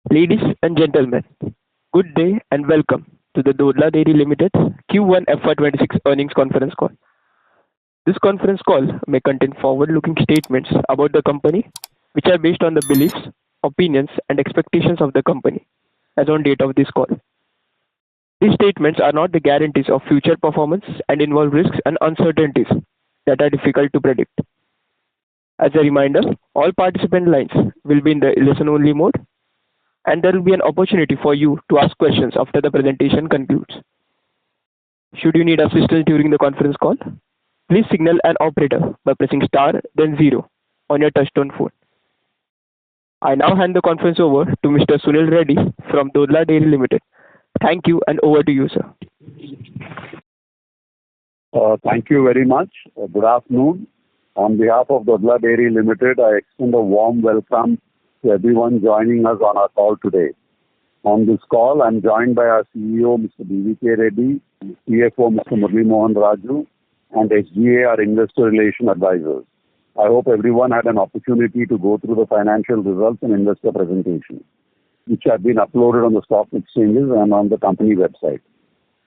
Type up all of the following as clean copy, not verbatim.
Ladies and gentlemen, good day and welcome to the Dodla Dairy Limited Q1FY26 earnings conference call. This conference call may contain forward-looking statements about the company, which are based on the beliefs, opinions, and expectations of the company as on date of this call. These statements are not the guarantees of future performance and involve risks and uncertainties that are difficult to predict. As a reminder, all participant lines will be in the listen-only mode, and there will be an opportunity for you to ask questions after the presentation concludes. Should you need assistance during the conference call, please signal an operator by pressing star then zero on your touchtone phone. I now hand the conference over to Mr. Sunil Reddy from Dodla Dairy Limited. Thank you, and over to you, sir. Thank you very much. Good afternoon. On behalf of Dodla Dairy Limited, I extend a warm welcome to everyone joining us on our call today. On this call, I am joined by our CEO, Mr. B.V.K. Reddy, CFO, Mr. Murali Mohan Raju, and SGA, our investor relation advisors. I hope everyone had an opportunity to go through the financial results and investor presentation, which have been uploaded on the stock exchanges and on the company website.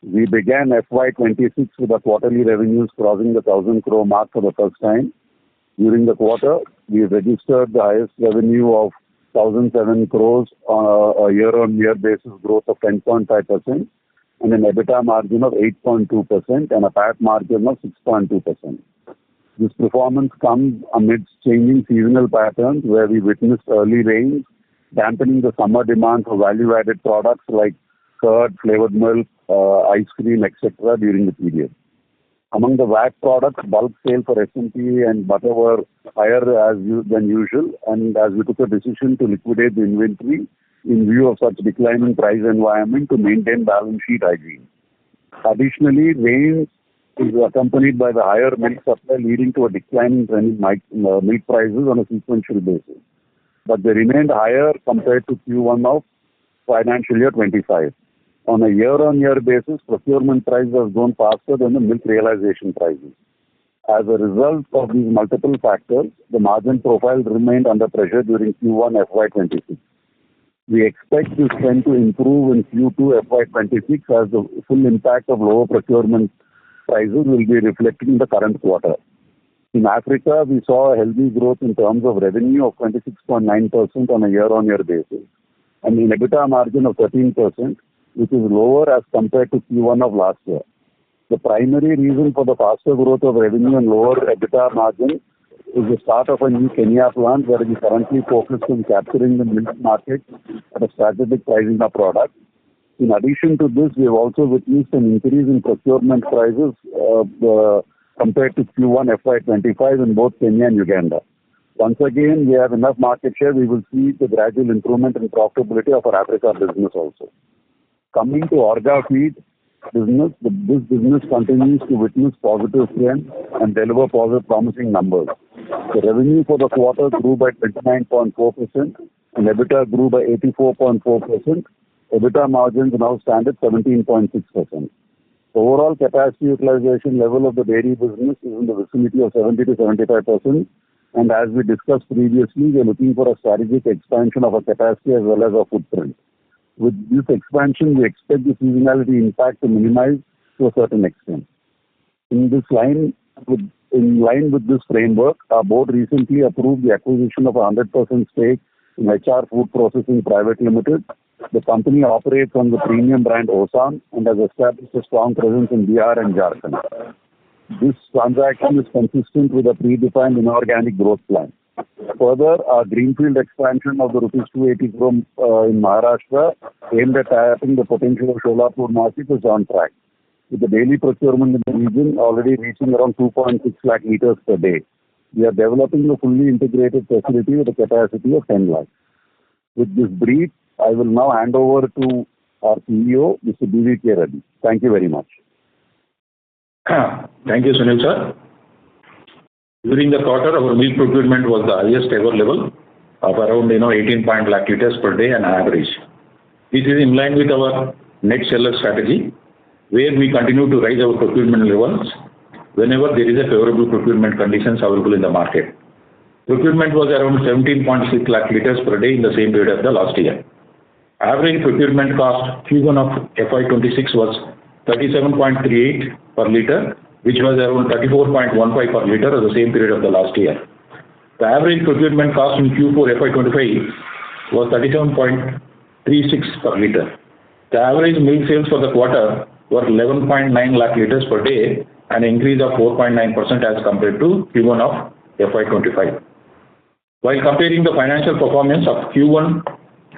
We began FY26 with our quarterly revenues crossing the 1,000 crore mark for the first time. During the quarter, we registered the highest revenue of 1,007 crores on a year-on-year basis, growth of 10.5%, and an EBITDA margin of 8.2% and a PAT margin of 6.2%. This performance comes amidst changing seasonal patterns where we witnessed early rains, dampening the summer demand for value-added products like curd, flavored milk, ice cream, etc. during the period. Among the VAC products, bulk sale for SMP and butter were higher than usual, and as we took a decision to liquidate the inventory in view of such declining price environment to maintain balance sheet hygiene. Additionally, rain is accompanied by the higher milk supply, leading to a decline in milk prices on a sequential basis. But they remained higher compared to Q1 of financial year 25. On a year-on-year basis, procurement prices have grown faster than the milk realization prices. As a result of these multiple factors, the margin profile remained under pressure during Q1 FY26. We expect this trend to improve in Q2 FY26 as the full impact of lower procurement prices will be reflected in the current quarter. In Africa, we saw a healthy growth in terms of revenue of 26.9% on a year-on-year basis, and an EBITDA margin of 13%, which is lower as compared to Q1 of last year. The primary reason for the faster growth of revenue and lower EBITDA margin is the start of a new Kenya plant where we currently focus on capturing the milk market at a strategic pricing of products. In addition to this, we have also witnessed an increase in procurement prices compared to Q1 FY25 in both Kenya and Uganda. Once again, we have enough market share. We will see the gradual improvement in profitability of our Africa business also. Coming to Orga Feed business, this business continues to witness positive trend and deliver positive promising numbers. The revenue for the quarter grew by 29.4% and EBITDA grew by 84.4%. EBITDA margins now stand at 17.6%. Overall capacity utilization level of the dairy business is in the vicinity of 70 to 75%. And as we discussed previously, we are looking for a strategic expansion of our capacity as well as our footprint. With this expansion, we expect the seasonality impact to minimize to a certain extent. In line with this framework, our board recently approved the acquisition of a 100% stake in HR Food Processing Private Limited. The company operates on the premium brand Osam and has established a strong presence in Bihar and Jharkhand. This transaction is consistent with a predefined inorganic growth plan. Further, our greenfield expansion of the rupees 280 crore in Maharashtra, aimed at tapping the potential of Sholapur market, is on track, with the daily procurement in the region already reaching around 2.6 lakh liters per day. We are developing a fully integrated facility with a capacity of 10 lakhs. With this brief, I will now hand over to our CEO, Mr. B.V.K. Reddy. Thank you very much. Thank you, Sunil sir. During the quarter, our milk procurement was the highest ever level of around 18 lakh liters per day on average. This is in line with our net seller strategy, where we continue to raise our procurement levels whenever there is a favorable procurement conditions available in the market. Procurement was around 17.6 lakh liters per day in the same period of the last year. Average procurement cost Q1 of FY26 was 37.38 per liter, which was around 34.15 per liter at the same period of the last year. The average procurement cost in Q4 FY25 was 37.36 per liter. The average milk sales for the quarter were 11.9 lakh liters per day, an increase of 4.9% as compared to Q1 of FY25. While comparing the financial performance of Q1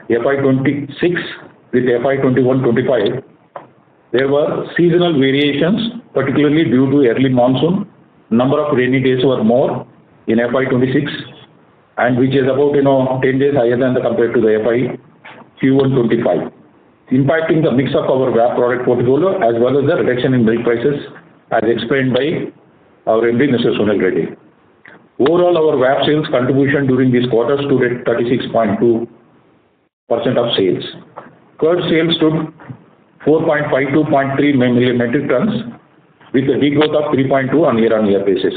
FY26 with FY21-25, there were seasonal variations, particularly due to early monsoon. Number of rainy days were more in FY26, and which is about 10 days higher than compared to the FY Q1-25, impacting the mix of our VAP product portfolio as well as the reduction in milk prices, as explained by our MD, Mr. Sunil Reddy. Overall, our VAP sales contribution during this quarter stood at 36.2% of sales. Curd sales stood 452.3 million metric tons, with a degrowth of 3.2 on year-on-year basis.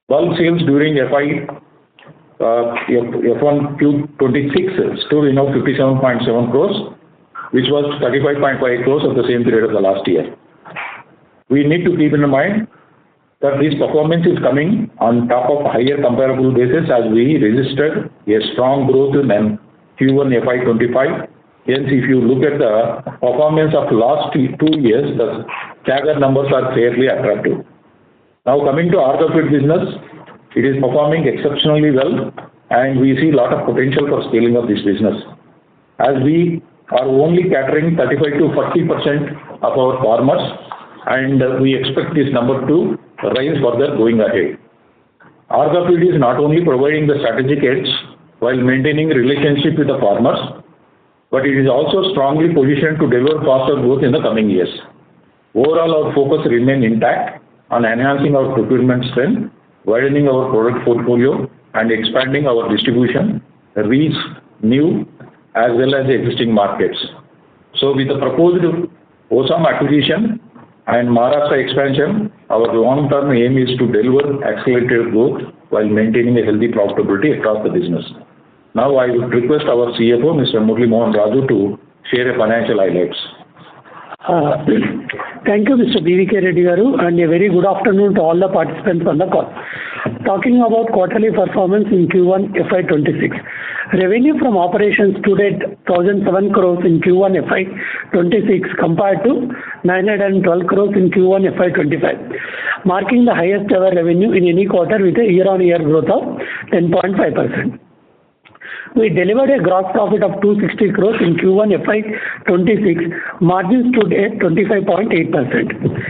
Bulk sales during F1Q26 stood 57.7 crores, which was 35.5 crores of the same period of the last year. We need to keep in mind that this performance is coming on top of higher comparable basis, as we registered a strong growth in Q1 FY25. Hence, if you look at the performance of last 2 years, the CAGR numbers are fairly attractive. Now coming to Orgafeed business, it is performing exceptionally well, and we see a lot of potential for scaling of this business, as we are only catering 35 to 40% of our farmers, and we expect this number to rise further going ahead. Orgafeed is not only providing the strategic edge while maintaining relationship with the farmers, but it is also strongly positioned to deliver faster growth in the coming years. Overall, our focus remains intact on enhancing our procurement strength, widening our product portfolio, and expanding our distribution, reach new as well as existing markets. So with the proposed OSAM acquisition and Maharashtra expansion, our long-term aim is to deliver accelerated growth while maintaining a healthy profitability across the business. Now I would request our CFO, Mr. Murali Mohan Raju, to share a financial highlights. Thank you, Mr. B.V.K. Reddy Garu, and a very good afternoon to all the participants on the call. Talking about quarterly performance in Q1 FY26. Revenue from operations stood at 1,007 crores in Q1 FY26 compared to 912 crores in Q1 FY25, marking the highest ever revenue in any quarter with a year-on-year growth of 10.5%. We delivered a gross profit of 260 crores in Q1 FY26. Margin stood at 25.8%.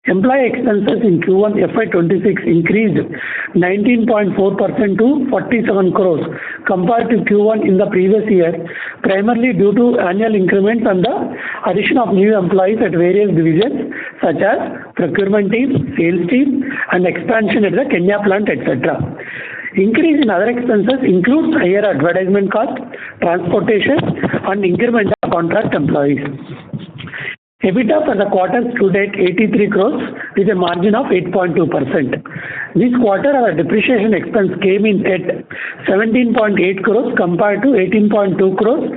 Employee expenses in Q1 FY26 increased 19.4% to 47 crores compared to Q1 in the previous year, primarily due to annual increments and the addition of new employees at various divisions such as procurement team, sales team, and expansion at the Kenya plant, etc. Increase in other expenses includes higher advertisement cost, transportation, and increment of contract employees. EBITDA for the quarter stood at 83 crores with a margin of 8.2%. This quarter, our depreciation expense came in at 17.8 crores compared to 18.2 crores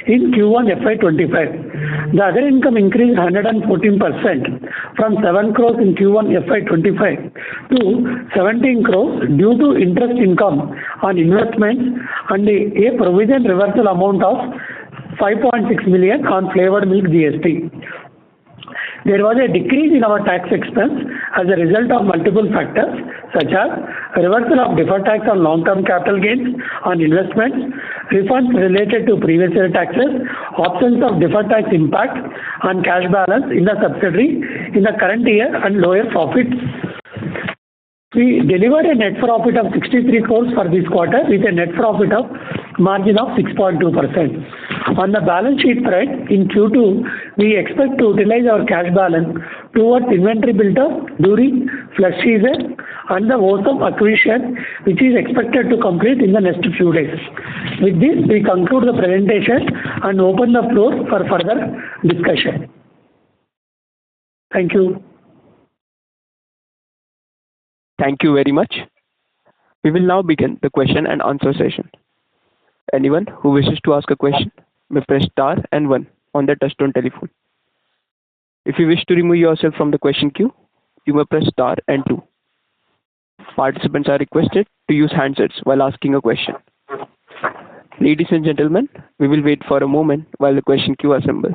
in Q1 FY25. The other income increased 114% from 7 crores in Q1 FY25 to 17 crores due to interest income on investments and a provision reversal amount of 5.6 million on flavored milk GST. There was a decrease in our tax expense as a result of multiple factors such as reversal of deferred tax on long-term capital gains on investments, refunds related to previous year taxes, absence of deferred tax impact on cash balance in the subsidiary in the current year, and lower profits. We delivered a net profit of 63 crores for this quarter with a net profit of margin of 6.2%. On the balance sheet front, in Q2, we expect to utilize our cash balance towards inventory build-up during flush season and the OSAM acquisition, which is expected to complete in the next few days. With this, we conclude the presentation and open the floor for further discussion. Thank you. Thank you very much. We will now begin the question and answer session. Anyone who wishes to ask a question may press star and 1 on their touchtone telephone. If you wish to remove yourself from the question queue, you may press star and 2. Participants are requested to use handsets while asking a question. Ladies and gentlemen, we will wait for a moment while the question queue assembles.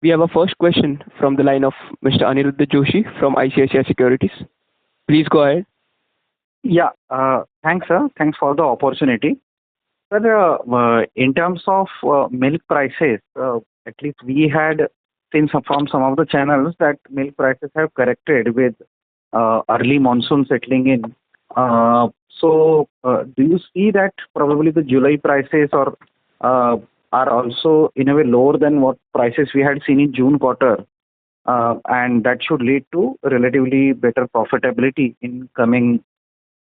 We have a first question from the line of Mr. Aniruddha Joshi from ICICI Securities. Please go ahead. Yeah, thanks, sir. Thanks for the opportunity. Sir, in terms of milk prices, at least we had seen from some of the channels that milk prices have corrected with early monsoon settling in. Do you see that probably the July prices are also in a way lower than what prices we had seen in June quarter, and that should lead to relatively better profitability in coming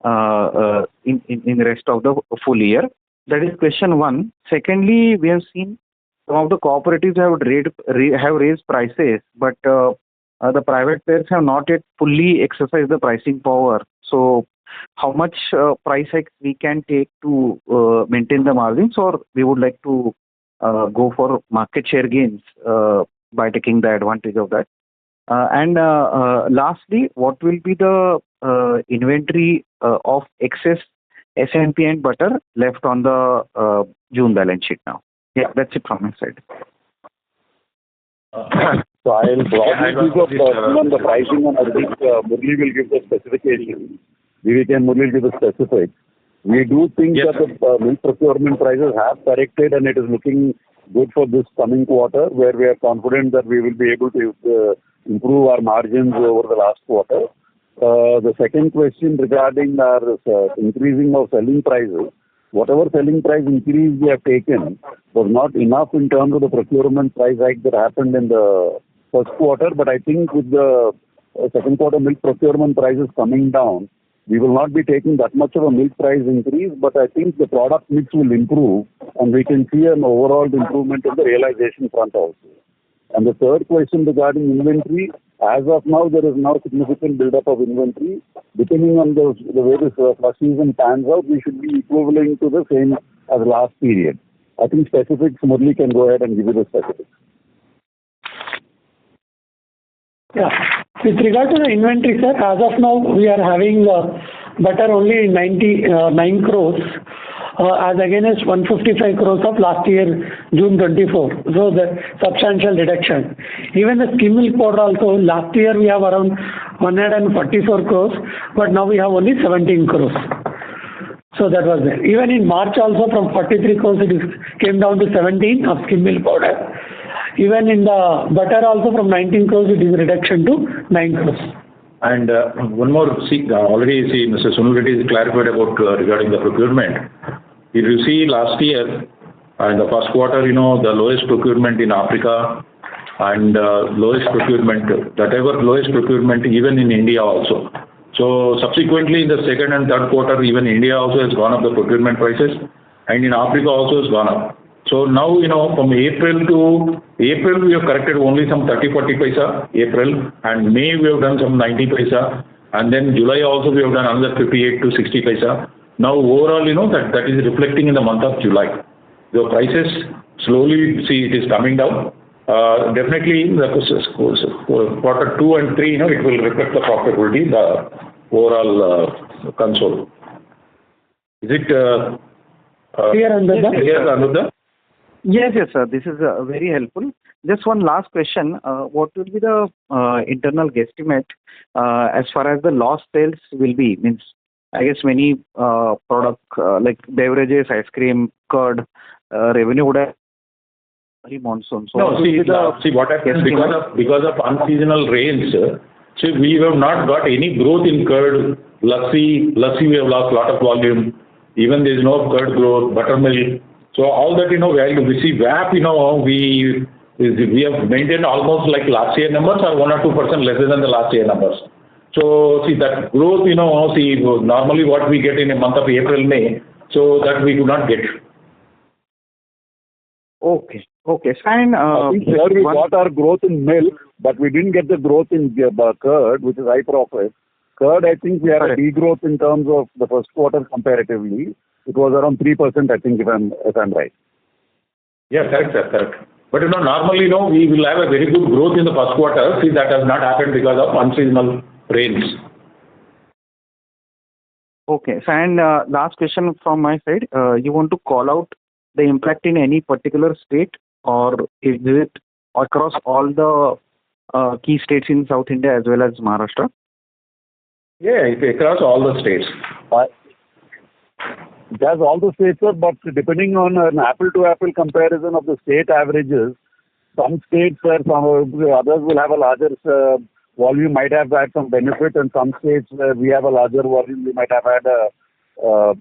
in the rest of the full year? That is question one. Secondly, we have seen some of the cooperatives have raised prices, but the private players have not yet fully exercised the pricing power. So how much price hikes we can take to maintain the margins, or we would like to go for market share gains by taking the advantage of that? And lastly, what will be the inventory of excess SMP and butter left on the June balance sheet now? Yeah, that's it from my side. So I'll broadly give on the pricing, and I think Murli will give the specifications. Vivek and Murli will give the specifics. We do think that the milk procurement prices have corrected, and it is looking good for this coming quarter, where we are confident that we will be able to improve our margins over the last quarter. The second question regarding our increasing of selling prices, whatever selling price increase we have taken was not enough in terms of the procurement price hike that happened in the first quarter. But I think with the second quarter milk procurement prices coming down, we will not be taking that much of a milk price increase, but I think the product mix will improve, and we can see an overall improvement in the realization front also. And the third question regarding inventory, as of now, there is no significant buildup of inventory. Depending on the way this season pans out, we should be equivalent to the same as last period. I think specifics, Murli can go ahead and give you the specifics. Yeah. With regard to the inventory, sir, as of now, we are having butter only 99 crores, as against 155 crores of last year, June 24. So the substantial reduction. Even the skim milk powder also, last year we have around 144 crores, but now we have only 17 crores. So that was there. Even in March also, from 43 crores, came down to 17 of skim milk powder. Even in the butter also, from 19 crores, it is reduction to 9 crores. And one more, already Mr. Sunil Reddy has clarified about regarding the procurement. If you see last year, in the first quarter, the lowest procurement in Africa and lowest procurement, lowest procurement even in India also. So subsequently, in the second and third quarter, even India also has gone up the procurement prices, and in Africa also has gone up. So now, from April to April, we have corrected only some 30-40 paisa, April, and May we have done some 90 paisa, and then July also we have done another 58 to 60 paisa. Now overall, that is reflecting in the month of July. The prices slowly, it is coming down. Definitely, the quarter 2 and 3, it will reflect the profitability, the overall console. Is it clear, Ananda? Clear, Ananda? Yes, sir. This is very helpful. Just one last question. What will be the internal guesstimate as far as the lost sales will be? Means, I guess many product like beverages, ice cream, curd, revenue would have monsoon. So no, see what happens because of unseasonal rains. See, we have not got any growth in curd, lassi we have lost a lot of volume. Even there is no curd growth, buttermilk. So all that, value. We see VAP, we have maintained almost like last year numbers or 1 or 2% lesser than the last year numbers. So see that growth, normally what we get in a month of April, May, so that we do not get. Okay. Fine. I think here we got our growth in milk, but we didn't get the growth in curd, which is high profit. Curd, I think we had a Correct. degrowth in terms of the first quarter comparatively. It was around 3%, I think, if I'm right. Yeah, correct, sir, correct. But normally, we will have a very good growth in the first quarter. See, that has not happened because of unseasonal rains. Okay. So, and last question from my side. You want to call out the impact in any particular state, or is it across all the key states in South India as well as Maharashtra? Yeah, it's across all the states. It has all the states, sir, but depending on an apple-to-apple comparison of the state averages, some states where others will have a larger volume might have had some benefit, and some states where we have a larger volume, we might have had a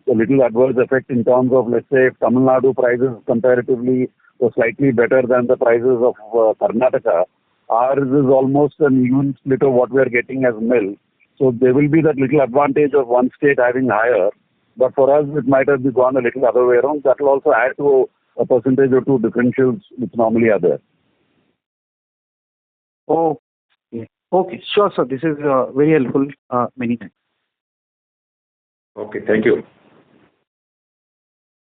little adverse effect in terms of, let's say, if Tamil Nadu prices comparatively were slightly better than the prices of Karnataka. Ours is almost an even split of what we are getting as milk. So there will be that little advantage of one state having higher. But for us, it might have gone a little other way around. That will also add to a percentage or two differentials which normally are there. Oh, okay. Sure, sir. This is very helpful. Many thanks. Okay, thank you.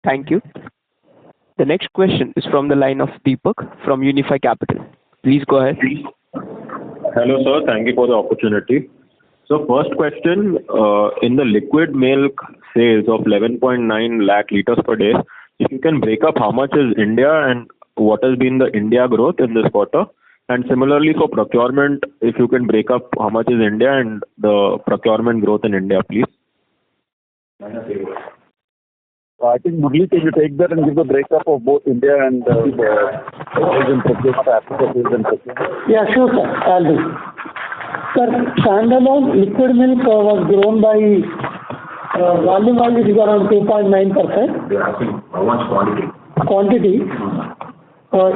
Thank you. The next question is from the line of Deepak from Unifi Capital. Please go ahead. Hello, sir. Thank you for the opportunity. So first question, in the liquid milk sales of 11.9 lakh liters per day, if you can break up how much is India and what has been the India growth in this quarter? And similarly for procurement, if you can break up how much is India and the procurement growth in India, please. I think Murli, can you take that and give the breakup of both India and sales and procurement, Africa sales and procurement? Yeah, sure, sir. I'll do. Sir, standalone liquid milk was grown by volume-wise, it is around 2.9%. They are asking how much quantity? Quantity.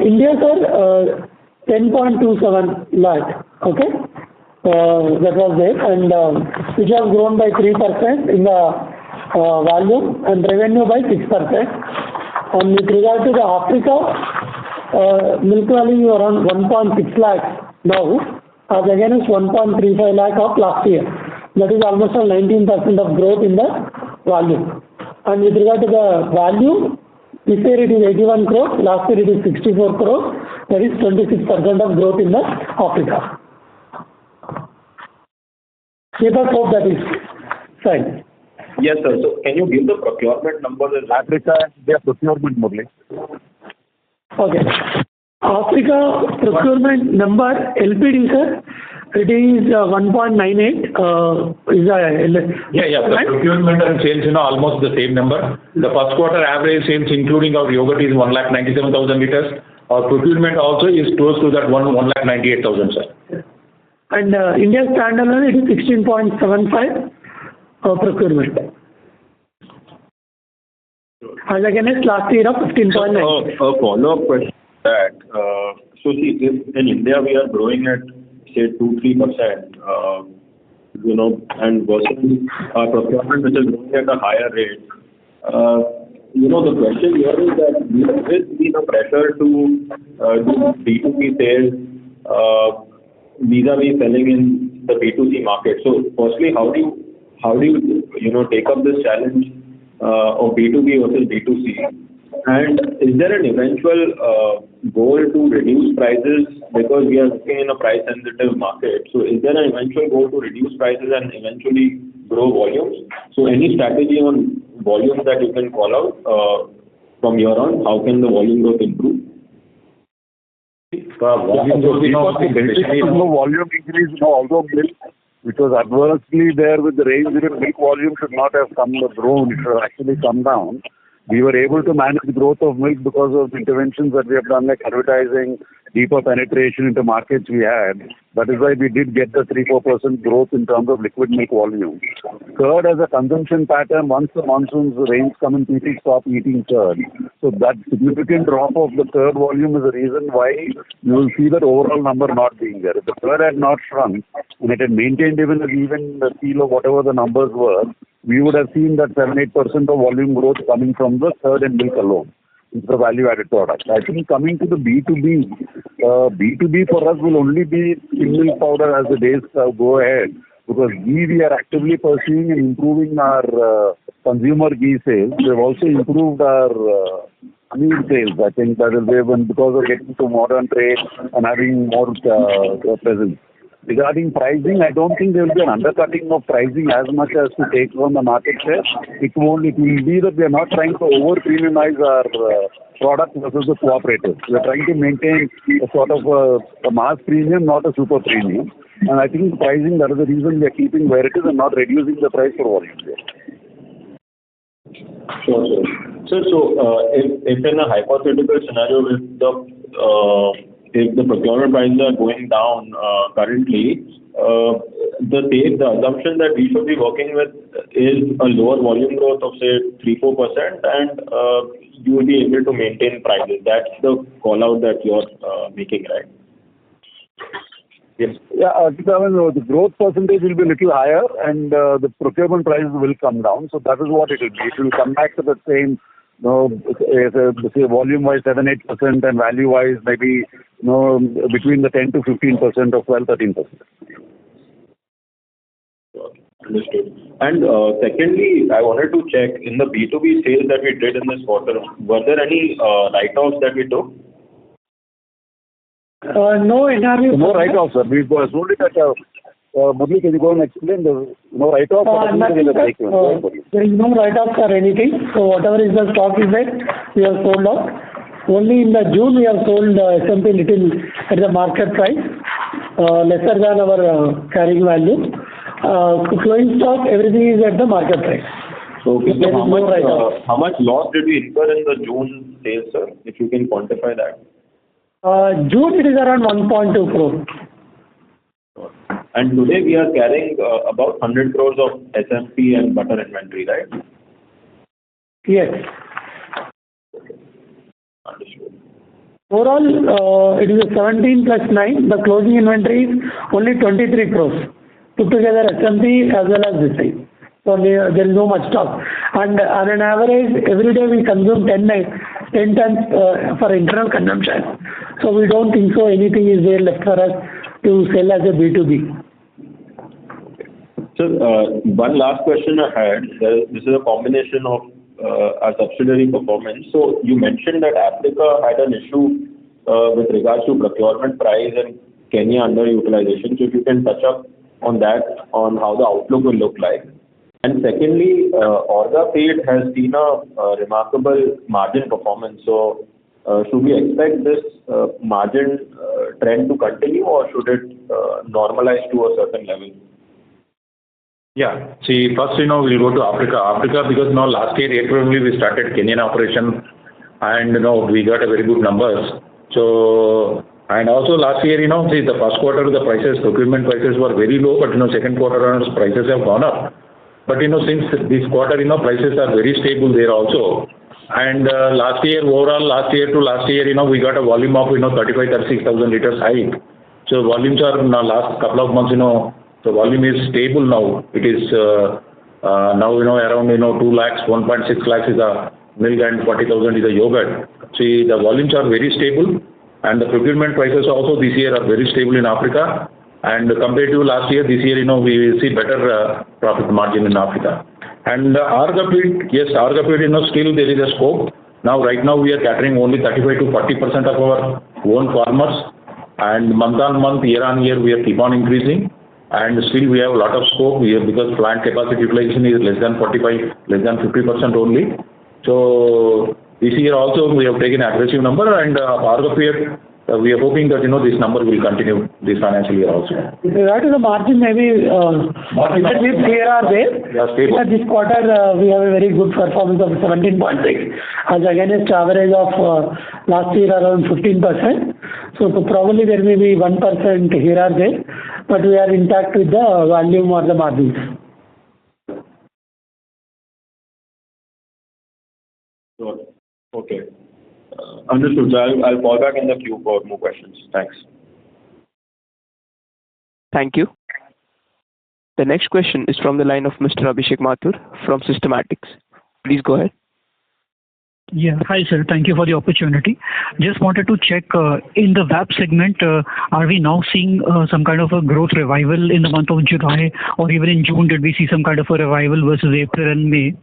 India, sir, 10.27 lakh. Okay? That was there. And which has grown by 3% in the volume and revenue by 6%. And with regard to the Africa, milk volume around 1.6 lakh now, as against 1.35 lakh of last year. That is almost 19% of growth in the volume. And with regard to the value, this year it is 81 crores, last year it is 64 crores, that is 26% of growth in the Africa. Deepak, hope that is fine. Yes, sir. So can you give the procurement numbers in Africa and their procurement, Murli. Okay. Africa procurement number, LPD, sir, it is 1.98. Yeah. The procurement and sales, almost the same number. The first quarter average sales, including our yogurt, is 1,97,000 liters. Our procurement also is close to that 1,98,000, sir. And India standalone, it is 16.75 procurement. As against last year of 15.9. A follow-up question to that. So see, if in India we are growing at say 2-3%, and versus our procurement which is growing at a higher rate. The question here is that there has been a pressure to do B2B sales vis-a-vis selling in the B2C market. So firstly, how do you take up this challenge of B2B versus B2C? And is there an eventual goal to reduce prices because we are looking in a price-sensitive market? So is there an eventual goal to reduce prices and eventually grow volumes? So any strategy on volume that you can call out from here on? How can the volume growth improve? Volume increase, although milk, which was adversely there with the rains, milk volume should not have grown, it should have actually come down. We were able to manage the growth of milk because of the interventions that we have done, like advertising, deeper penetration into markets we had. That is why we did get the 3-4% growth in terms of liquid milk volume. Curd as a consumption pattern, once the monsoons, the rains come in, people stop eating curd. So that significant drop of the curd volume is the reason why you will see that overall number not being there. If the curd had not shrunk and it had maintained even the feel of whatever the numbers were, we would have seen that 7-8% of volume growth coming from the curd and milk alone. It's a value-added product. I think coming to the B2B, B2B for us will only be skim milk powder as the days go ahead. because ghee we are actively pursuing and improving our consumer ghee sales. We have also improved our meat sales. I think that will be when because of getting to modern trade and having more presence. Regarding pricing, I don't think there will be an undercutting of pricing as much as to take on the market share. It will be that we are not trying to over-premiumize our product versus the cooperatives. We are trying to maintain a sort of a mass premium, not a super premium. And I think pricing, that is the reason we are keeping where it is and not reducing the price for volume. Sure, sir. So, if in a hypothetical scenario, if the procurement prices are going down currently, the assumption that we should be working with is a lower volume growth of say 3-4%, and you will be able to maintain prices. That's the call out that you're making, right? Yes. Yeah, the growth percentage will be a little higher, and the procurement prices will come down. So that is what it will be. It will come back to the same. Say volume-wise 7-8% and value-wise maybe between the 10 to 15% or 12-13%. Understood. And secondly, I wanted to check in the B2B sales that we did in this quarter, were there any write-offs that we took? No NRV. No write-offs, sir. We sold it at Murli, can you go and explain? No write-off? There is no write-off or anything. So whatever is the stock is there, we have sold out. Only in the June we have sold SMP little at the market price, lesser than our carrying value. Closing stock, everything is at the market price. So how much loss did we incur in the June sales, sir? If you can quantify that. June it is around 1.2 crore. And today we are carrying about 100 crores of SMP and butter inventory, right? Yes. Understood. Overall, it is 17 plus 9. The closing inventory is only 23 crores. Put together SMP as well as this side. So there is no much stock. And on an average, every day we consume 10 tons for internal consumption. So we don't think so anything is there left for us to sell as a B2B. So one last question I had. This is a combination of our subsidiary performance. So you mentioned that Africa had an issue with regards to procurement price and Kenya underutilization. So if you can touch up on that, on how the outlook will look like. And secondly, Orga Feed has seen a remarkable margin performance. So should we expect this margin trend to continue, or should it normalize to a certain level? Yeah. See, first, we'll go to Africa. Africa, because last year, April, we started Kenyan operation, and, we got a very good numbers. So, and also last year, see, the first quarter, the procurement prices were very low, but, second quarter, prices have gone up. But, since this quarter, prices are very stable there also. And last year to last year, we got a volume of, 36,000 liters hike. So volumes are in the last couple of months, the volume is stable now. It is now, around, 2 lakhs, 1.6 lakhs is a milk and 40,000 is a yogurt. See, the volumes are very stable, and the procurement prices also this year are very stable in Africa. And compared to last year, this year, we will see better profit margin in Africa. And Orga Feed, yes, Orga Feed, still there is a scope. Right now we are catering only 35 to 40% of our own farmers, and month on month, year on year, we are keep on increasing. And still we have a lot of scope here because plant capacity utilization is less than 45, less than 50% only. So this year also we have taken an aggressive number, and Orga Feed, we are hoping that this number will continue this financial year also. That is the margin maybe here or there. Yeah, stable. But this quarter we have a very good performance of 17.6 as against average of last year around 15%. So probably there may be 1% here or there, but we are intact with the volume or the margins. Sure. Okay. Understood. So I'll fall back in the queue for more questions. Thanks. Thank you. The next question is from the line of Mr. Abhishek Mathur from Systematics. Please go ahead. Yeah. Hi, sir. Thank you for the opportunity. Just wanted to check in the VAP segment, are we now seeing some kind of a growth revival in the month of July, or even in June, did we see some kind of a revival versus April and May?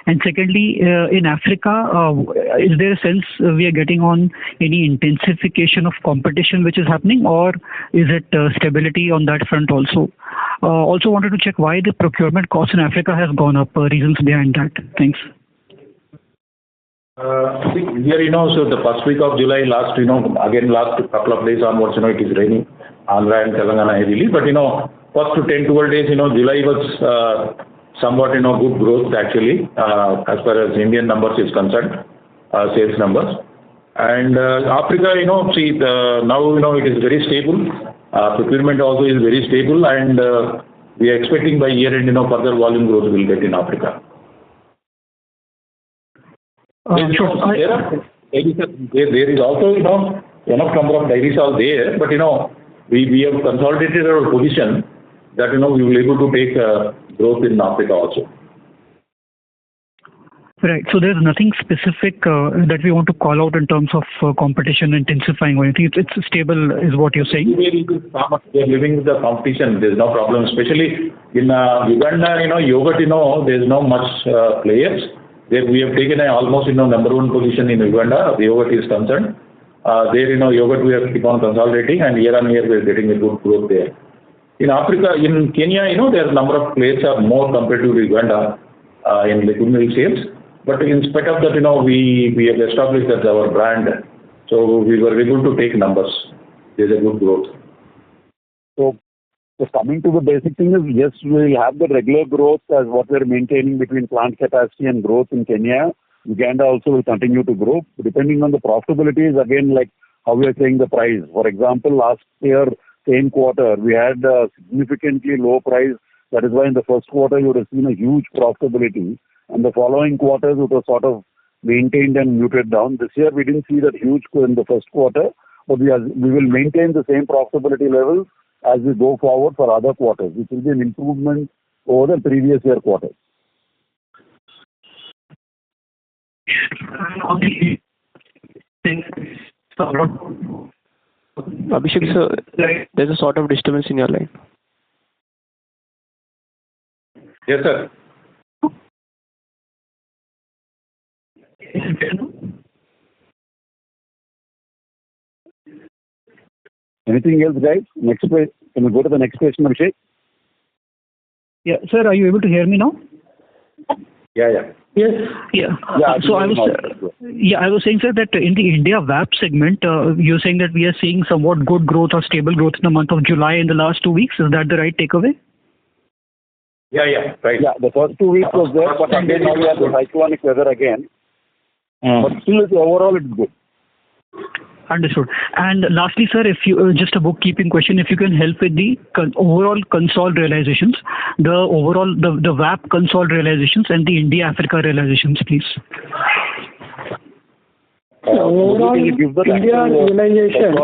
And secondly, in Africa, is there a sense we are getting on any intensification of competition which is happening, or is it stability on that front also? Also wanted to check why the procurement cost in Africa has gone up, reasons behind that. Thanks. Here, so the first week of July, last couple of days onwards, it is raining, Andhra and Telangana heavily. But, first to 10, 12 days, July was somewhat, good growth actually, as far as Indian numbers is concerned, sales numbers. And Africa, now, it is very stable. Procurement also is very stable, and we are expecting by year end, further volume growth will get in Africa. There is also, enough number of dairies are there, but, we have consolidated our position that, we will be able to take growth in Africa also. Right. So there's nothing specific that we want to call out in terms of competition intensifying or anything. It's stable is what you're saying? We are living with the competition. There's no problem, especially in Uganda, yogurt, there's no much players. There we have taken almost number one position in Uganda, the yogurt is concerned. There yogurt we have keep on consolidating, and year on year we are getting a good growth there. In Africa, in Kenya, their number of players are more compared to Uganda in liquid milk sales. But in spite of that, we have established that our brand, so we were able to take numbers. There's a good growth. So coming to the basic thing is, yes, we will have the regular growth as what we're maintaining between plant capacity and growth in Kenya. Uganda also will continue to grow. Depending on the profitability is again like how we are saying the price. For example, last year, same quarter, we had a significantly low price. That is why in the first quarter you would have seen a huge profitability. And the following quarters it was sort of maintained and muted down. This year we didn't see that huge in the first quarter, but we will maintain the same profitability levels as we go forward for other quarters, which will be an improvement over the previous year quarter. Abhishek sir, there's a sort of disturbance in your line. Yes, sir. Anything else, guys? Next page. Can we go to the next question, Abhishek? Yeah, sir, are you able to hear me now? Yeah. Yes. Yeah. So I was saying, sir, that in the India VAP segment, you're saying that we are seeing somewhat good growth or stable growth in the month of July in the last 2 weeks. Is that the right takeaway? Yeah, right. Yeah, the first 2 weeks was there, but again now we have the cyclonic weather again. But still, overall, it's good. Understood. And lastly, sir, if you just a bookkeeping question, if you can help with the overall console realizations, the VAP console realizations and the India Africa realizations, please. Overall, India realization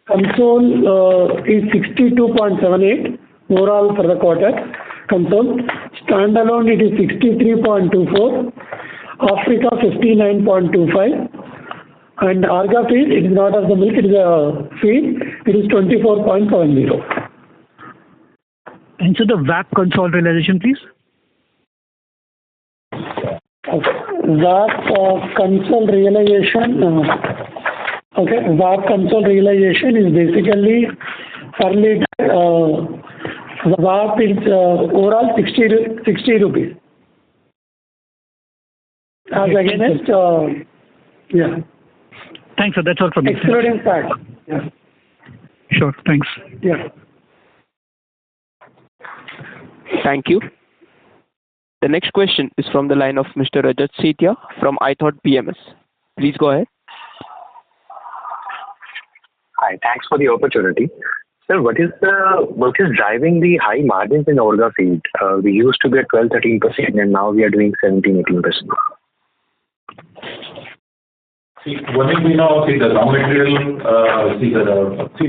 console is 62.78 overall for the quarter. Console standalone it is 63.24. Africa 59.25. And Arga feed, it is not as the milk, it is a feed, it is 24.70. And so the VAP console realization, please? VAP console realization, VAP console realization is basically per liter, VAP is overall 60 rupees. As against, yeah. Thanks, sir. That's all from me. Excluding fat. Yeah. Sure. Thanks. Yeah. Thank you. The next question is from the line of Mr. Rajat Sethia from iThought PMS. Please go ahead. Hi, thanks for the opportunity. Sir, what is driving the high margins in Orga feed? We used to get 12-13% and now we are doing 17-18%. One thing we know, the raw material,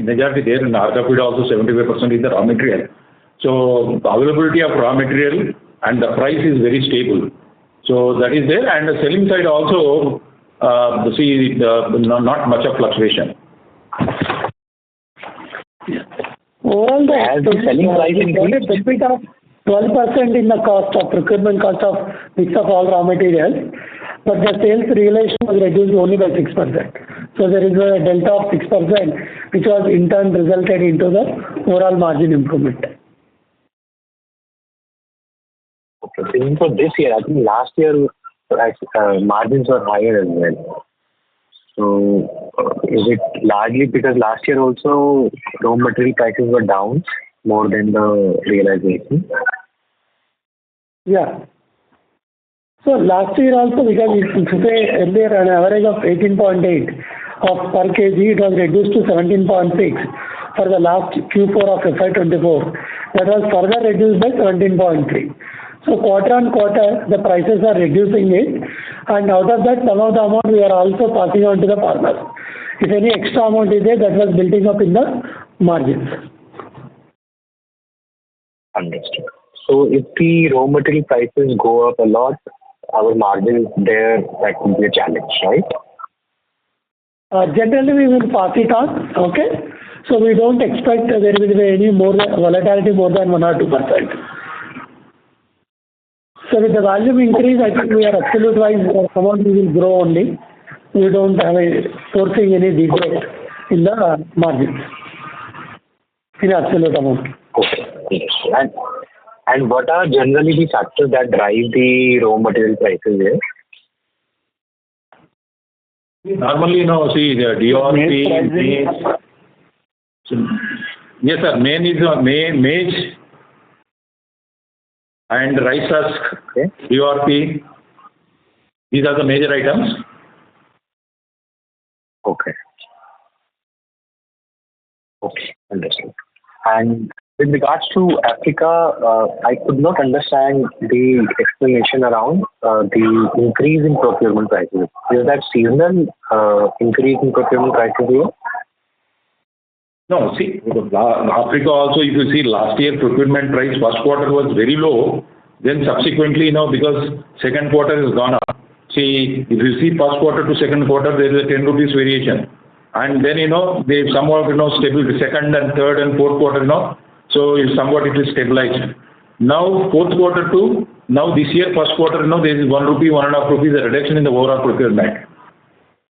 majority there in Arga feed also 75% is the raw material. So availability of raw material and the price is very stable. So that is there, and the selling side also, not much of fluctuation. Overall, the selling price increased a bit of 12% in the cost of procurement cost of mix of all raw materials, but the sales realization was reduced only by 6%. So there is a delta of 6%, which was in turn resulted into the overall margin improvement. Okay, so even for this year, I think last year margins were higher as well. So is it largely because last year also raw material prices were down more than the realization? Yeah. So last year also, because if you say earlier an average of 18.8 of per kg, it was reduced to 17.6 for the last Q4 of FY24. That was further reduced by 17.3. So quarter on quarter, the prices are reducing it, and out of that, some of the amount we are also passing on to the farmers. If any extra amount is there, that was building up in the margins. Understood. So if the raw material prices go up a lot, our margins there, that will be a challenge, right? Generally, we will pass it on, okay? So we don't expect there will be any more volatility more than 1 or 2%. So with the volume increase, I think we are absolute wise, amount we will grow only. We don't have forcing any degrowth in the margins in absolute amount. Okay. And what are generally the factors that drive the raw material prices there? Normally, the DRP, yes, sir, main is maize and rice husk, okay. DRP. These are the major items. Okay, understood. And with regards to Africa, I could not understand the explanation around the increase in procurement prices. Is that seasonal increase in procurement prices here? No, see, Africa also, if you see last year procurement price, first quarter was very low. Then subsequently, because second quarter has gone up. See, if you see first quarter to second quarter, there is a 10 rupees variation. And then, they somewhat, stable the second and third and fourth quarter, so somewhat it is stabilized. Now, fourth quarter to, now this year, first quarter, there is 1 rupee, 1.5 rupees, a reduction in the overall procurement.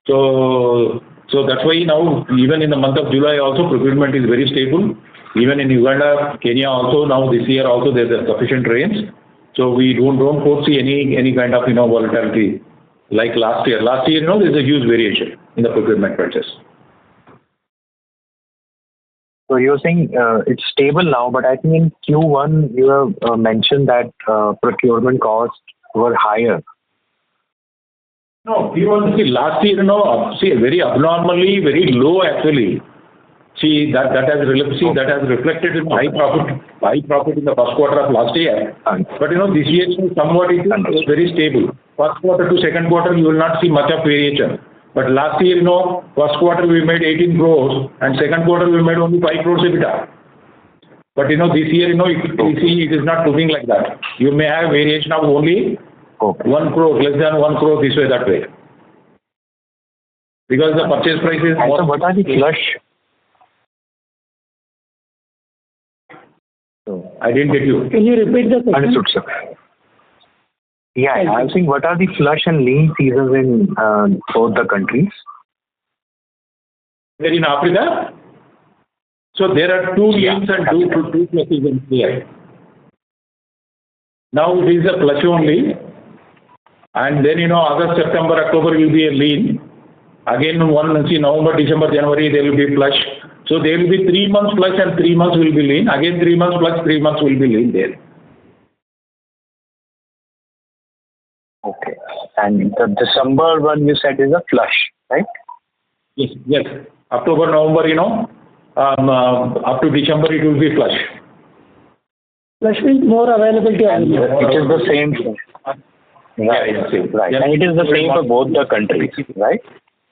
So that's why now, even in the month of July also, procurement is very stable. Even in Uganda, Kenya also, now this year also, there's a sufficient rains. So we don't foresee any kind of, volatility like last year. Last year, there's a huge variation in the procurement prices. So you're saying it's stable now, but I think in Q1 you have mentioned that procurement costs were higher. No, Q1, last year, very abnormally, very low actually. See, that has reflected in high profit in the first quarter of last year. But, this year, somewhat it is very stable. First quarter to second quarter, you will not see much of variation. But last year, first quarter we made 18 crores and second quarter we made only 5 crores EBITDA. But this year, it is not looking like that. You may have variation of only 1 crore, less than 1 crore this way, that way. Because the purchase price is more. So what are the flush? I didn't get you. Can you repeat the question? Understood, sir. Yeah, I'm saying what are the flush and lean seasons in both the countries? Where in Africa? So there are 2 leans and 2 flush seasons here. Now it is a flush only. And then, August, September, October will be a lean. Again, November, December, January, there will be flush. So there will be 3 months flush and 3 months will be lean. Again, 3 months flush, 3 months will be lean there. Okay. And the December one you said is a flush, right? Yes. October, November, up to December it will be flush. Flush means more availability. It is the same. Right. And it is the same for both the countries, right?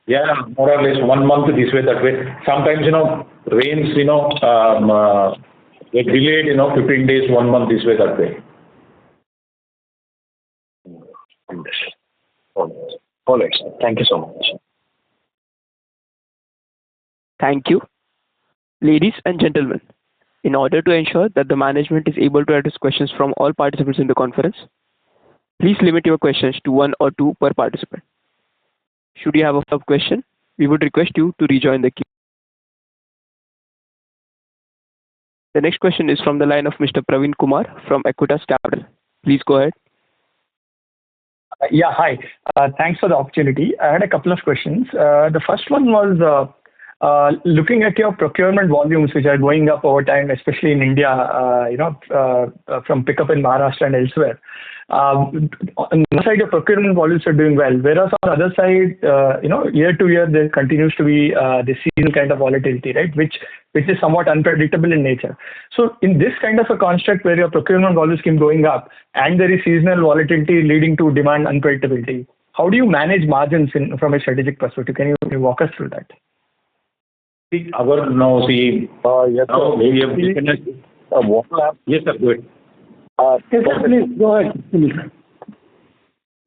Yeah, more or less 1 month this way, that way. Sometimes, rains, get delayed, 15 days, 1 month this way, that way. Understood. All right, sir. Thank you so much. Thank you. Ladies and gentlemen, in order to ensure that the management is able to address questions from all participants in the conference, please limit your questions to one or two per participant. Should you have a follow-up question, we would request you to rejoin the queue. The next question is from the line of Mr. Praveen Kumar from Equitas Capital. Please go ahead. Yeah, hi. Thanks for the opportunity. I had a couple of questions. The first one was looking at your procurement volumes, which are going up over time, especially in India, from pickup in Maharashtra and elsewhere. On one side, your procurement volumes are doing well, whereas on the other side, year to year, there continues to be the seasonal kind of volatility, right, which is somewhat unpredictable in nature. So in this kind of a construct where your procurement volumes keep going up and there is seasonal volatility leading to demand unpredictability, how do you manage margins from a strategic perspective? Can you walk us through that? Yes, sir. We have taken yes, sir. Go ahead. Yes, sir, please go ahead.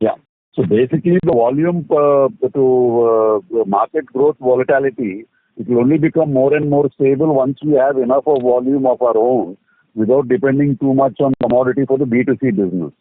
Yeah. So basically, the volume to market growth volatility, it will only become more and more stable once we have enough of volume of our own without depending too much on commodity for the B2C business.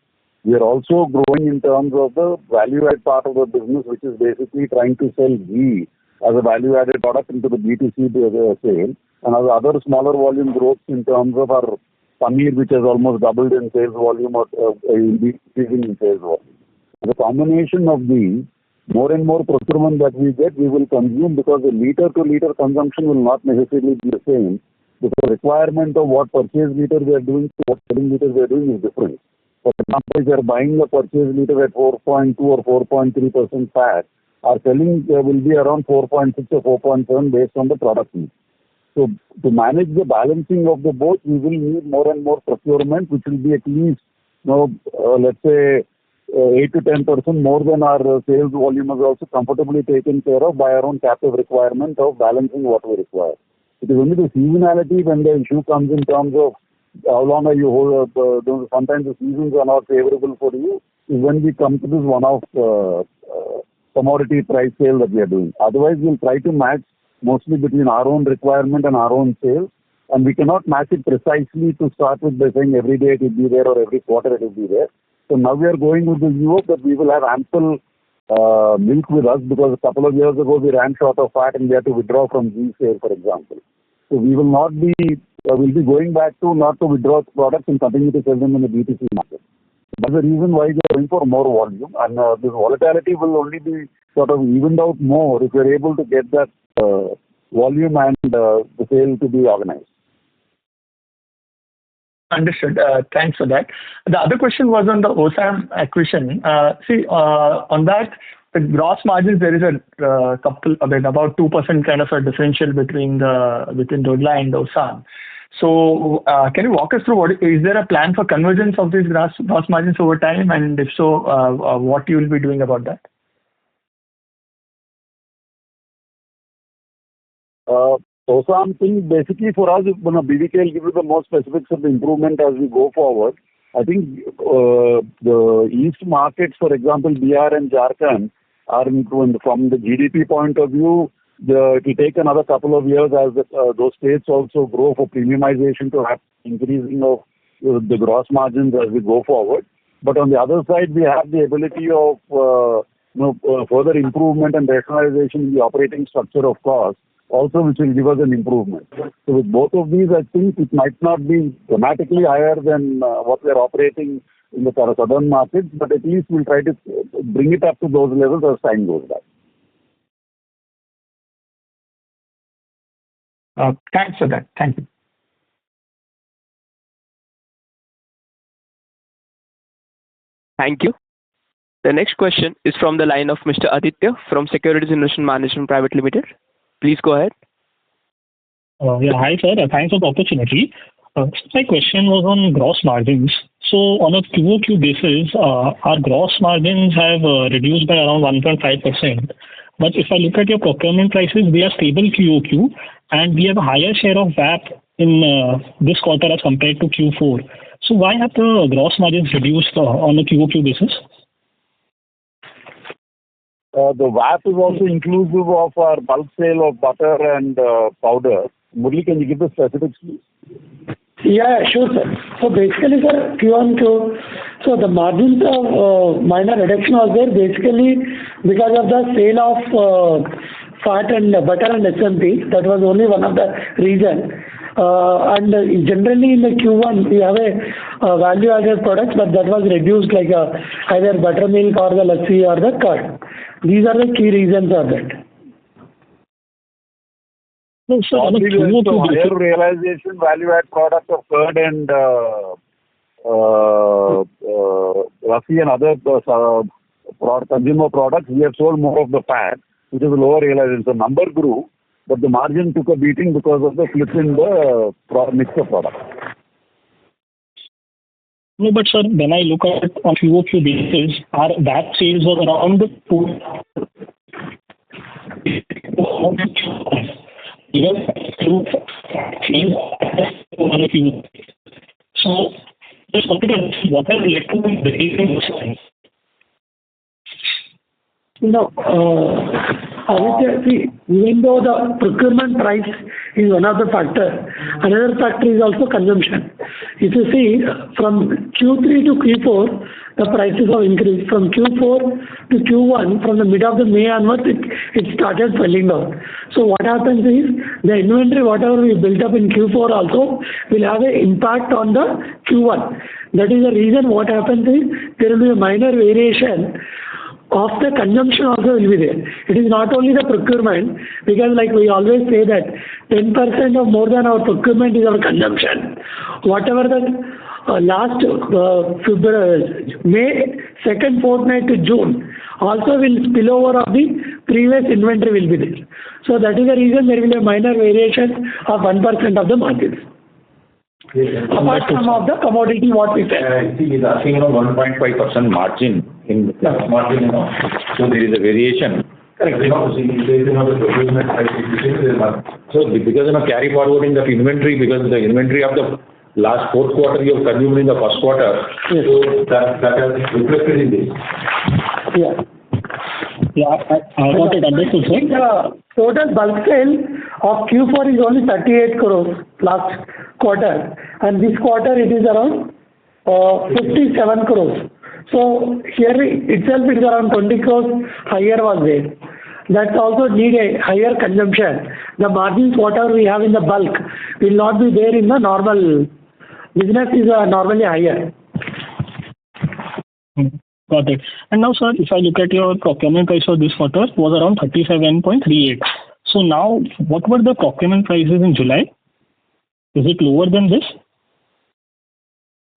We are also growing in terms of the value-add part of the business, which is basically trying to sell ghee as a value-added product into the B2C sale, and other smaller volume growths in terms of our paneer, which has almost doubled in sales volume or increasing in sales volume. The combination of these, more and more procurement that we get, we will consume because the liter-to-liter consumption will not necessarily be the same. The requirement of what purchase liter we are doing to what selling liter we are doing is different. For example, if you are buying a purchase liter at 4.2 or 4.3% fat, our selling will be around 4.6 or 4.7 based on the product mix. So to manage the balancing of the both, we will need more and more procurement, which will be at least, let's say, 8 to 10% more than our sales volume is also comfortably taken care of by our own captive requirement of balancing what we require. It is only the seasonality when the issue comes in terms of how long are you hold. Sometimes the seasons are not favorable for you. Is when we come to this one-off commodity price sale that we are doing. Otherwise, we'll try to match mostly between our own requirement and our own sales, and we cannot match it precisely to start with by saying every day it will be there or every quarter it will be there. So now we are going with the view that we will have ample milk with us because a couple of years ago we ran short of fat and we had to withdraw from ghee sale, for example. So we will not be, we'll be going back to not to withdraw products and continue to sell them in the B2C market. That's the reason why we are going for more volume, and this volatility will only be sort of evened out more if we are able to get that volume and the sale to be organized. Understood. Thanks for that. The other question was on the OSAM acquisition. On that, the gross margins, there is a couple, about 2% kind of a differential between Dodla and OSAM. So can you walk us through is there a plan for convergence of these gross margins over time, and if so, what you will be doing about that? OSAM thing, basically for us, BVK will give you the more specifics of the improvement as we go forward. I think the East markets, for example, BR and Jharkhand, are from the GDP point of view, it will take another couple of years as those states also grow for premiumization to have increasing of the gross margins as we go forward. But on the other side, we have the ability of further improvement and rationalization in the operating structure of cost, also which will give us an improvement. So with both of these, I think it might not be dramatically higher than what we are operating in the southern markets, but at least we'll try to bring it up to those levels as time goes by. Thanks for that. Thank you. Thank you. The next question is from the line of Mr. Aditya from Securities Investment Management Private Limited. Please go ahead. Hi, sir. Thanks for the opportunity. My question was on gross margins. So on a QOQ basis, our gross margins have reduced by around 1.5%. But if I look at your procurement prices, they are stable QOQ, and we have a higher share of VAP in this quarter as compared to Q4. So why have the gross margins reduced on a QOQ basis? the VAP is also inclusive of our bulk sale of butter and powder. Murli, can you give the specifics, please? Yeah, sure, sir. So basically, sir, Q1Q, so the margins of minor reduction was there basically because of the sale of fat and butter and SMP. That was only one of the reason. And generally in the Q1 we have a value-added products, but that was reduced like either buttermilk or the lassi or the curd. These are the key reasons of that. No, sir, on a Q2 higher realization value-add product of curd and lassi and other consumer products, we have sold more of the fat, which is a lower realization. So number grew, but the margin took a beating because of the flip in the mix of products. No, but sir, when I look at it on QOQ basis, our VAP sales was around 2. Even on a few. So just wanted to understand what has led to the decrease in this line. No, see, even though the procurement price is one of the factors, another factor is also consumption. If you see, from Q3 to Q4, the prices have increased. From Q4 to Q1, from the mid of the May onwards, it started falling down. So what happens is, the inventory, whatever we built up in Q4 also, will have an impact on the Q1. That is the reason what happens is, there will be a minor variation of the consumption also will be there. It is not only the procurement, because like we always say that 10% of more than our procurement is our consumption. Whatever the last February, May, second fortnight to June, also will spill over of the previous inventory will be there. So that is the reason there will be a minor variation of 1% of the margins. Apart from of the commodity what we say. See, he's asking 1.5% margin in margin, so there is a variation. Correct. The procurement price. So because carry forwarding of inventory, because the inventory of the last fourth quarter you have consumed in the first quarter, yes. So that has reflected in this. Yeah. Yeah, I got it understood, sir. The total bulk sale of Q4 is only 38 crores last quarter, and this quarter it is around 57 crores. So here itself it is around 20 crores higher was there. That also need a higher consumption. The margins whatever we have in the bulk will not be there in the normal business is normally higher. Got it. And now, sir, if I look at your procurement price for this quarter, was around 37.38. So now, what were the procurement prices in July? Is it lower than this?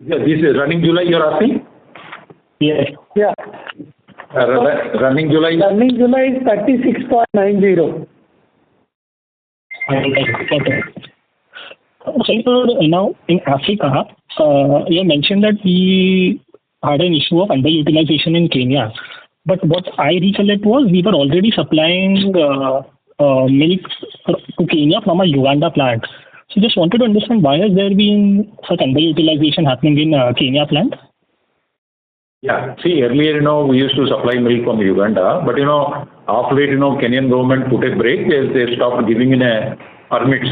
Yeah, this is running July you are asking? Yes. Yeah. Running July? Running July is 36.90. Okay. So, now in Africa, you mentioned that we had an issue of underutilization in Kenya. But what I recollect was we were already supplying milk to Kenya from a Uganda plant. So just wanted to understand why has there been such underutilization happening in Kenya plant? Yeah, see earlier we used to supply milk from Uganda, but of late Kenyan government put a break. They stopped giving in a permits.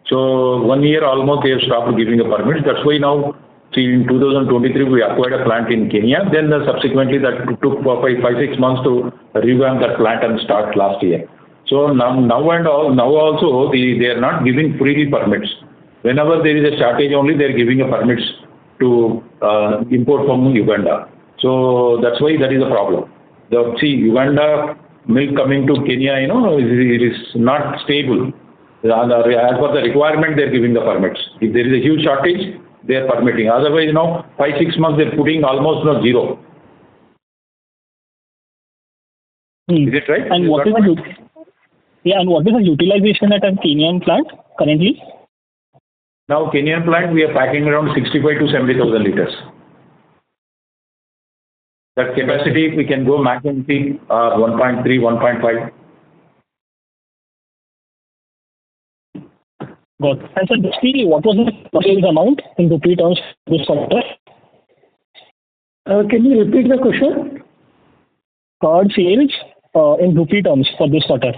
So 1 year almost they have stopped giving a permit. That's why now, see, in 2023 we acquired a plant in Kenya. Then subsequently that took 5-6 months to revamp that plant and start last year. So now also they are not giving freely permits. Whenever there is a shortage only they are giving a permits to import from Uganda. So that's why that is a problem. See, Uganda milk coming to Kenya, it is not stable. As per the requirement, they are giving the permits. If there is a huge shortage, they are permitting. Otherwise, 5-6 months they are putting almost zero. Is it right? And what is the utilization at a Kenyan plant currently? Now, Kenyan plant, we are packing around 65 to 70,000 liters. That capacity, we can go max and peak 1.3, 1.5. Got it. And so basically, what was the sales amount in rupee terms this quarter? Can you repeat the question? Curd sales in rupee terms for this quarter?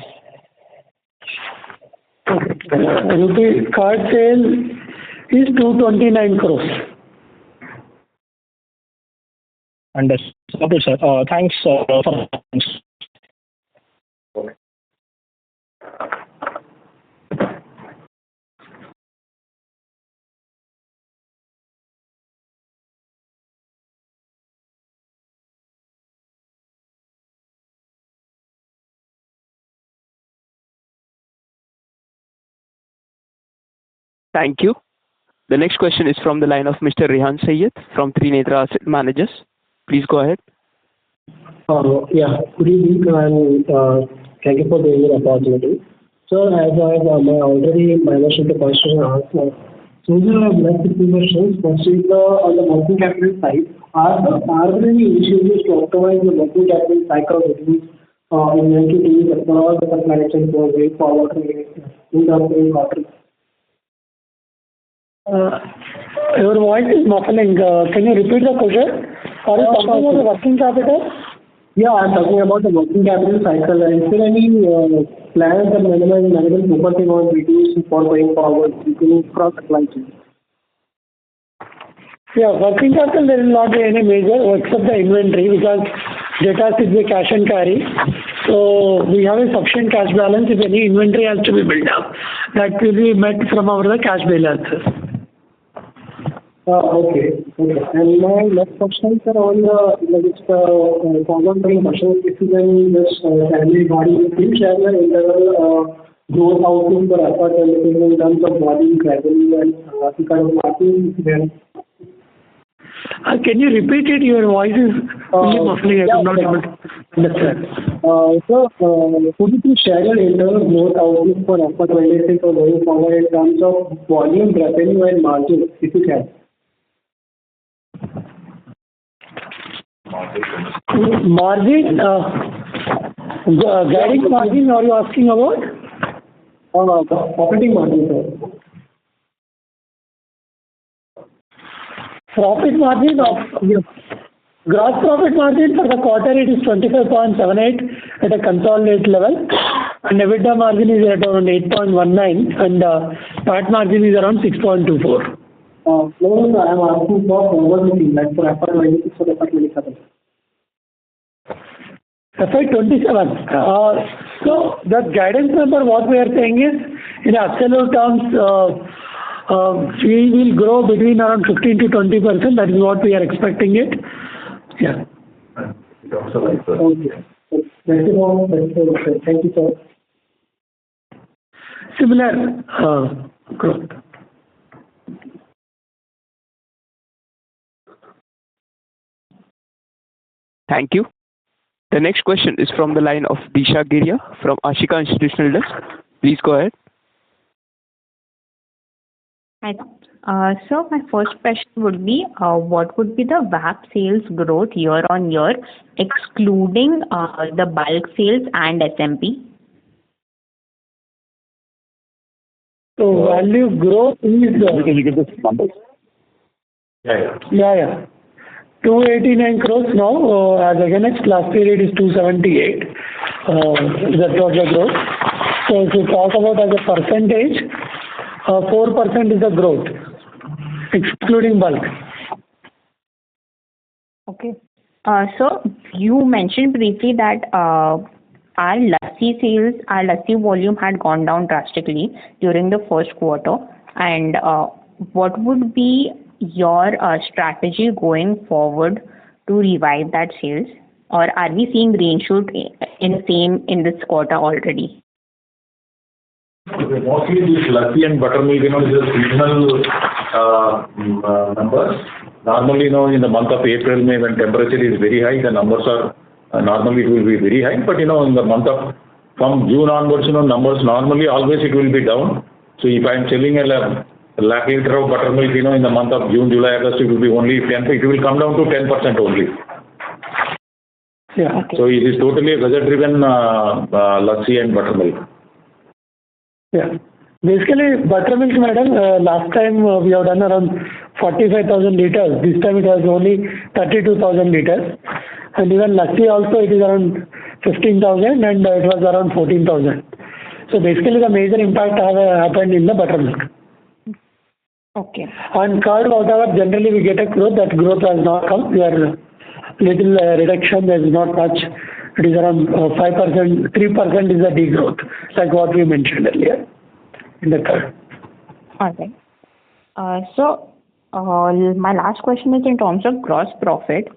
Rupee card sale is 229 crores. Understood. Okay, sir. Thanks for the answers. Thank you. The next question is from the line of Mr. Rehan Syed from Trinetra Asset Managers. Please go ahead. Yeah, good evening and thank you for giving me the opportunity. So as I have already mentioned the question answer, so there are less questions. Firstly, on the working capital side, are there any initiatives to optimize the working capital cycle reduce inventory across the supply chain for way forward in the upcoming quarter? Your voice is muffling. Can you repeat the question? Are you talking about the working capital? Yeah, I'm talking about the working capital cycle. Is there any plans that management focusing on reducing for going forward, including across supply chain? Yeah, working capital there will not be any major except the inventory because data is the cash and carry. So we have a sufficient cash balance. If any inventory has to be built up, that will be met from our cash balances. Okay. And my next question, sir, on the forward trading question, if you can just kindly body, please share your internal growth outlook for FY26 in terms of volume, revenue, and the kind of marketing. Can you repeat it? Your voice is really muffling. I'm not able to understand. So, could you please share your internal growth outlook for FY26 or going forward in terms of volume, revenue, and margin, if you can? Margin? Guiding margin, are you asking about? Operating margin, sir. Profit margin gross profit margin for the quarter it is 25.78 at a consolidated level, and EBITDA margin is at around 8.19, and PAT margin is around 6.24. No, I'm asking for forward looking, like for FY26 or FY27. FY27. So the guidance number, what we are saying is, in absolute terms, we will grow between around 15 to 20%. That is what we are expecting it. Yeah. Okay. Thank you, sir. Similar growth. Thank you. The next question is from the line of Disha Giria from Ashika Institutional Desk. Please go ahead. Hi. So my first question would be, what would be the VAP sales growth year on year, excluding the bulk sales and SMP? So value growth is. Can you give us numbers? Yeah. 289 crores now, as against last period is 278. That's what the growth. So if you talk about as a percentage, 4% is the growth, excluding bulk. Okay. So you mentioned briefly that our lassi sales, our lassi volume had gone down drastically during the first quarter. And what would be your strategy going forward to revive that sales? Or are we seeing green shoot in this quarter already? Mostly this lassi and buttermilk, is a seasonal numbers. Normally, in the month of April, May, when temperature is very high, the numbers are normally it will be very high. But in the month of from June onwards, numbers normally always it will be down. So if I am selling a lakh liter of buttermilk, in the month of June, July, August, it will be only 10%. It will come down to 10% only. Yeah. Okay. So it is totally a weather-driven lassi and buttermilk. Yeah. Basically, buttermilk, madam, last time we have done around 45,000 liters. This time it was only 32,000 liters. And even lassi also, it is around 15,000 and it was around 14,000. So basically the major impact happened in the buttermilk. Okay. On curd, whatever generally we get a growth, that growth has not come. We are little reduction, there is not much. It is around 5%, 3% is a degrowth, like what we mentioned earlier in the curd. All right. So my last question is in terms of gross profit.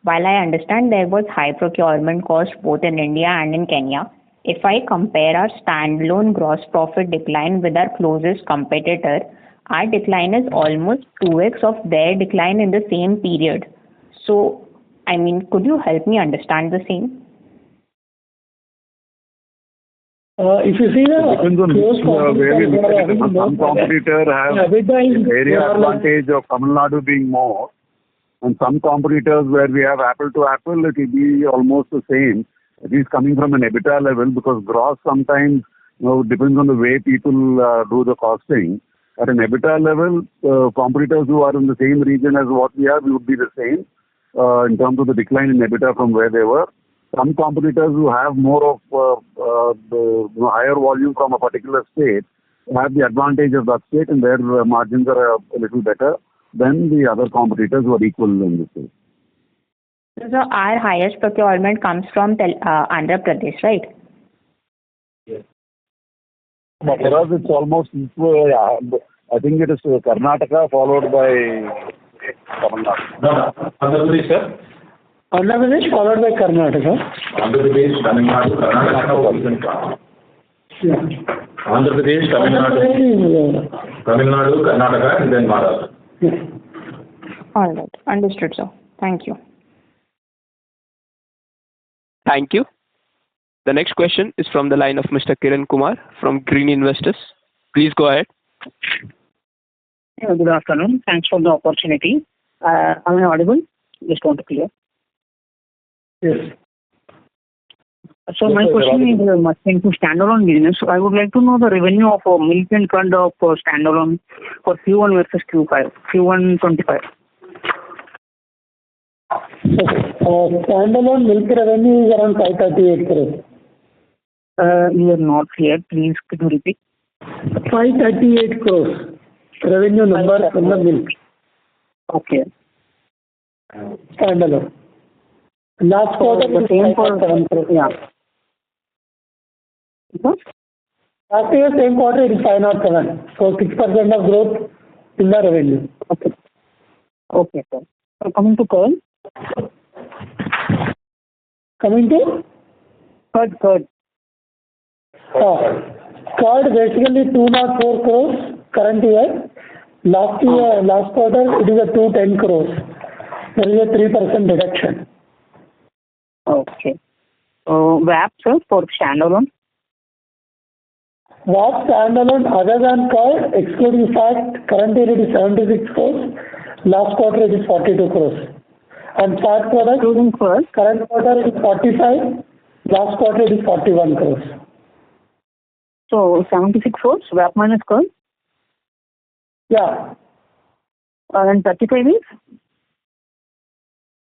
While I understand there was high procurement cost both in India and in Kenya, if I compare our standalone gross profit decline with our closest competitor, our decline is almost 2x of their decline in the same period. So, I mean, could you help me understand the same? If you see the depends on where we look at it. Some competitor have area advantage of Tamil Nadu being more, and some competitors where we have apple to apple, it will be almost the same. It is coming from an EBITDA level because gross sometimes depends on the way people do the costing. At an EBITDA level, competitors who are in the same region as what we are, we would be the same in terms of the decline in EBITDA from where they were. Some competitors who have more of the higher volume from a particular state have the advantage of that state, and their margins are a little better than the other competitors who are equal in this state. So our highest procurement comes from Andhra Pradesh, right? Yes. For us, it's almost equal. I think it is Karnataka followed by Tamil Nadu. No, Andhra Pradesh, sir. Andhra Pradesh followed by Karnataka. Andhra Pradesh, Tamil Nadu, Karnataka. Yeah. Andhra Pradesh, Tamil Nadu, Karnataka, and then Maharashtra. Yeah. All right. Understood, sir. Thank you. Thank you. The next question is from the line of Mr. Kiran Kumar from Green Investors. Please go ahead. Good afternoon. Thanks for the opportunity. Am I audible? Just want to clear. Yes. So my question is much into standalone business. So I would like to know the revenue of milk and curd of standalone for Q1 versus Q1 25. Standalone milk revenue is around 538 crores. You are not clear. Please could you repeat? 538 crores revenue number from the milk. Okay. Standalone. Last quarter the same for 7 crores. Yeah. Last year same quarter it is 507. So 6% of growth in the revenue. Okay. Okay, sir. So coming to curd. Coming to? Curd. Curd basically 204 crores current year. Last quarter it is a 210 crores. There is a 3% reduction. Okay. VAP, sir, for standalone? VAP standalone other than curd, excluding fat, current year it is 76 crores. Last quarter it is 42 crores. And fat product, current quarter it is 45. Last quarter it is 41 crores. So 76 crores, VAP minus curd? Yeah. And 35 is?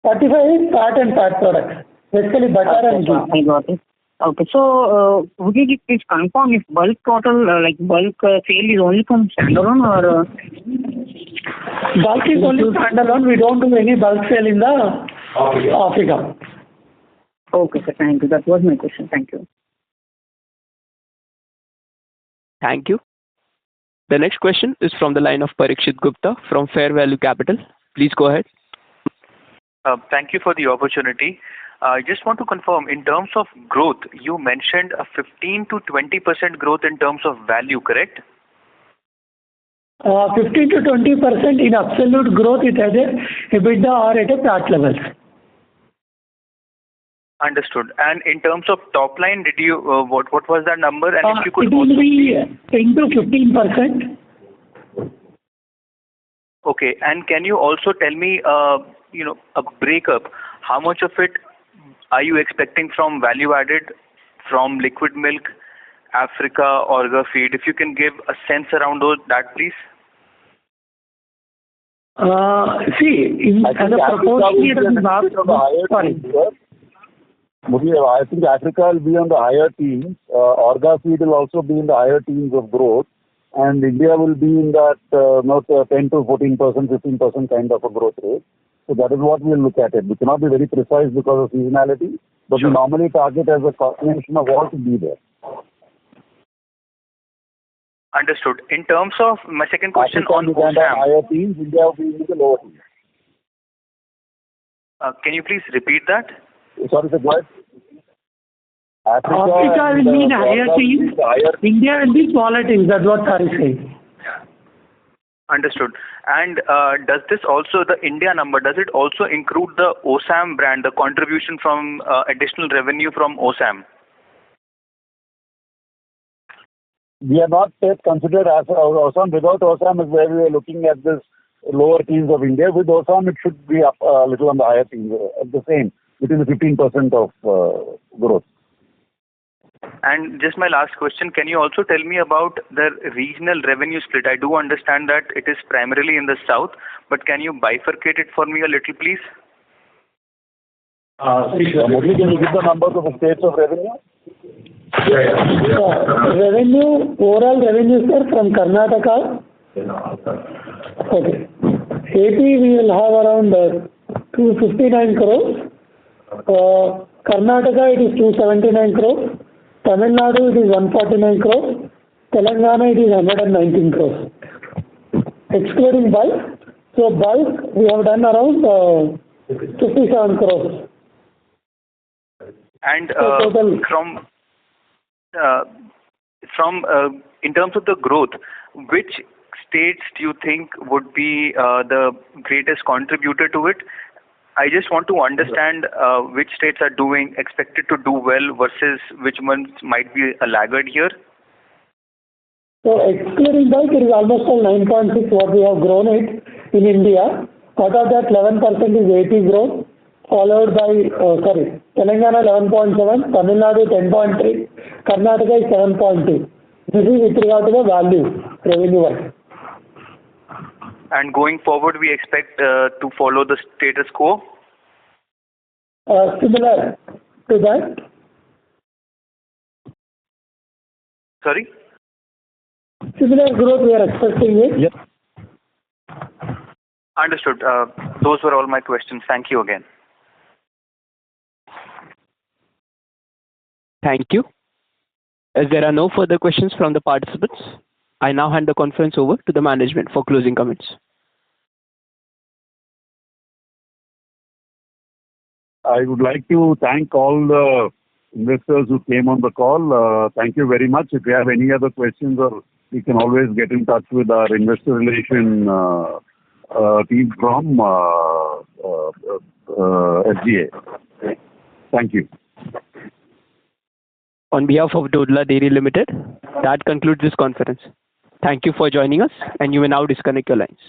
35 is fat and fat products. Basically butter and ghee. I got it. Okay, so would you please confirm if bulk total, bulk sale is only from standalone or? Bulk is only standalone. We don't do any bulk sale in the Africa. Okay, sir. Thank you. That was my question. Thank you. Thank you. The next question is from the line of Parikshit Gupta from Fair Value Capital. Please go ahead. Thank you for the opportunity. I just want to confirm, in terms of growth, you mentioned a 15 to 20% growth in terms of value, correct? 15 to 20% in absolute growth it has a EBITDA or at a PAT level. Understood. And in terms of top line, did you what was that number? And if you could it will be 10 to 15%. Okay. And can you also tell me, a breakup? How much of it are you expecting from value added, from liquid milk, Africa, or the feed? If you can give a sense around that, please. See, in as a proportion, I think Africa will be on the higher teens. Orga feed will also be in the higher teens of growth. And India will be in that 10 to 14%, 15% kind of a growth rate. So that is what we'll look at it. We cannot be very precise because of seasonality, but we normally target as a combination of all to be there. Understood. In terms of my second question Africa on Uganda OSAM. higher teens, India will be in the lower teens. Can you please repeat that? Sorry, sir, go ahead. Africa will be in higher teens. India will be smaller teens. That's what Sir is saying. Understood. And does this also, the India number, does it also include the OSAM brand, the contribution from additional revenue from OSAM? We are not yet considered as OSAM. Without OSAM is where we are looking at this lower teens of India. With OSAM, it should be up a little on the higher teens, at the same, between the 15% of growth. And just my last question, can you also tell me about the regional revenue split? I do understand that it is primarily in the south, but can you bifurcate it for me a little, please? Murli, can you give the numbers of the states of revenue? Revenue, overall revenue, sir, from Karnataka. Okay. AP, we will have around 259 crores. Karnataka, it is 279 crores. Tamil Nadu, it is 149 crores. Telangana, it is 119 crores. Excluding bulk. So bulk, we have done around 57 crores. And so total, from in terms of the growth, which states do you think would be the greatest contributor to it? I just want to understand which states are expected to do well versus which ones might be a laggard here. So excluding bulk, it is almost 9.6 what we have grown it in India. Out of that, 11% is AP growth, followed by, Telangana 11.7, Tamil Nadu 10.3, Karnataka is 7.2. This is with regard to the value, revenue-wise. And going forward, we expect to follow the status quo? Similar to that. Sorry? Similar growth we are expecting it. Yep. Understood. Those were all my questions. Thank you again. Thank you. As there are no further questions from the participants, I now hand the conference over to the management for closing comments. I would like to thank all the investors who came on the call. Thank you very much. If you have any other questions, or you can always get in touch with our investor relation team from SGA. Thank you. On behalf of Dodla Dairy Limited, that concludes this conference. Thank you for joining us, and you may now disconnect your lines.